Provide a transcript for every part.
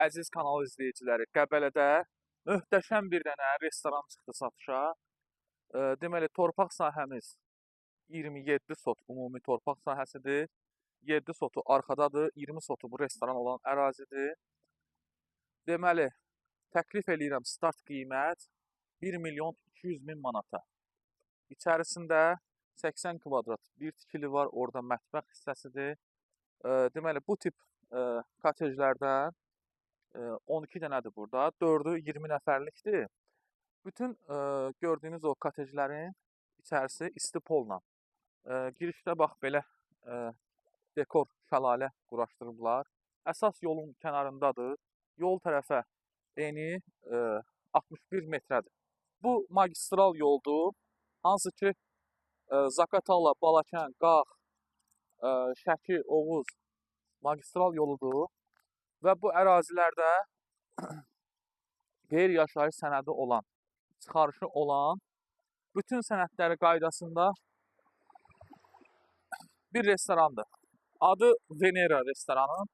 Əziz kanal izləyiciləri, Qəbələdə möhtəşəm bir dənə restoran çıxdı satışa. Deməli, torpaq sahəmiz 27 sot ümumi torpaq sahəsidir. 7 sotu arxadadır, 20 sotu bu restoran olan ərazidir. Deməli, təklif eləyirəm start qiymət 1 milyon 200 min manata. İçərisində 80 kvadrat bir tikili var, orada mətbəx hissəsidir. Deməli, bu tip kotejlərdən 12 dənədir burada. 4'ü 20 nəfərlikdir. Bütün gördüyünüz o kotejlərin içərisi isti polla. Girişdə bax belə dekor şəlalə quraşdırıblar. Əsas yolun kənarındadır. Yol tərəfə eni 61 metrədir. Bu magistral yoldur. Hansı ki Zaqatala, Balakən, Qax, Şəki, Oğuz magistral yoludur. Və bu ərazilərdə qeyri-yaşayış sənədi olan, çıxarışı olan, bütün sənədləri qaydasında bir restorandır. Adı Venera restoranı.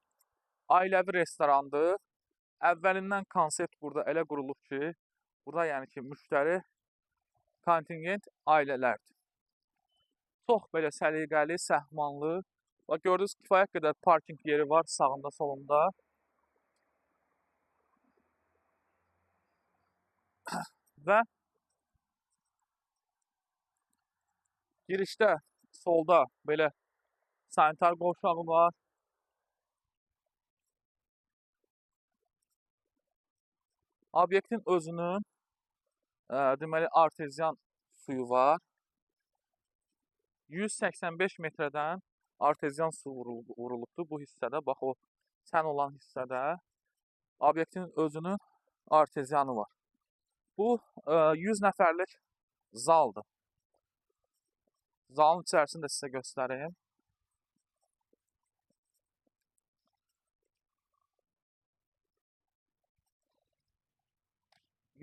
Ailəvi restorandır. Əvvəlindən konsept burada elə qurulub ki, burada yəni ki, müştəri kontingent ailələrdir. Çox belə səliqəli, səhmanlı və gördüyünüz kifayət qədər parking yeri var sağında, solunda. Və girişdə solda belə sanitar qovşağı var. Obyektin özünün deməli arteziyan suyu var. 185 metrədən arteziyan su vurulubdur bu hissədə. Bax o sən olan hissədə obyektin özünün arteziyanı var. Bu 100 nəfərlik zaldır. Zalın içərisini də sizə göstəreyim.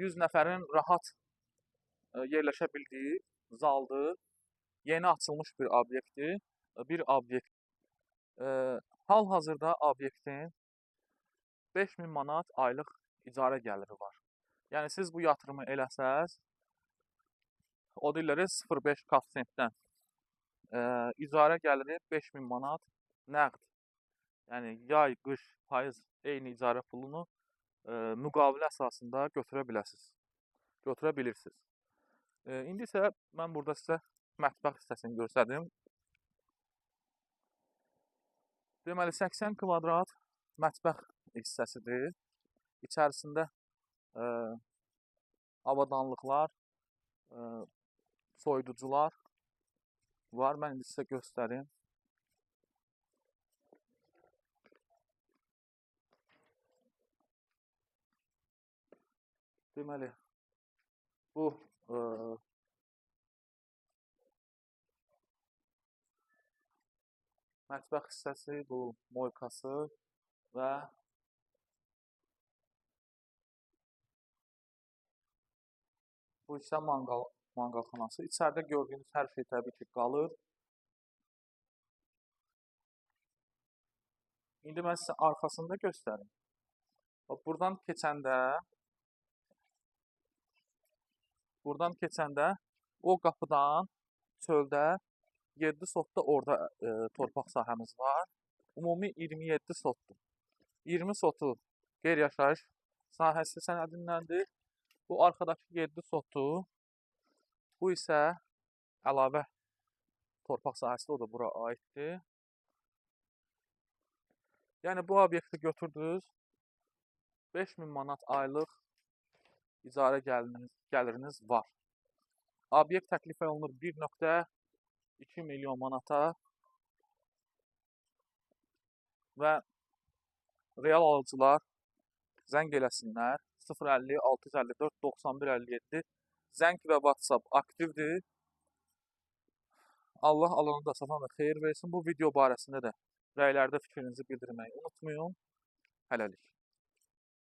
Yüz nəfərin rahat yerləşə bildiyi zaldır. Yeni açılmış bir obyektdir. Hal-hazırda obyektin 5000 manat aylıq icarə gəliri var. Yəni siz bu yatırımı eləsəz, o deyirlər 0,5 koeffisientdən icarə gəliri 5000 manat nəqd. Yəni yay, qış, payız eyni icarə pulunu müqavilə əsasında götürə bilirsiniz. İndi isə mən burada sizə mətbəx hissəsini göstərdim. Deməli 80 kvadrat mətbəx hissəsidir. İçərisində avadanlıqlar, soyuducular var. Mən indi sizə göstərim. Deməli, bu mətbəx hissəsi, bu moykası və bu isə manqalxanası. İçəridə gördüyünüz hər şey təbii ki qalır. İndi mən sizə arxasında göstərim. Buradan keçəndə o qapıdan çöldə 7 sotda orada torpaq sahəmiz var. Ümumi 27 sotdur. 20 sotu qeyri-yaşayış sahəsi sənədindəndir. Bu arxadakı 7 sotu, bu isə əlavə torpaq sahəsi, o da bura aiddir. Yəni bu obyekti götürdünüz, 5000 manat aylıq icarə gəliriniz var. Obyekt təklif olunur 1,2 milyon manata və real alıcılar zəng eləsinlər. 050 654 91 57 zəng və WhatsApp aktivdir. Allah alanı da salan və xeyir versin. Bu video barəsində də rəylərdə fikrinizi bildirməyi unutmayın. Hələlik.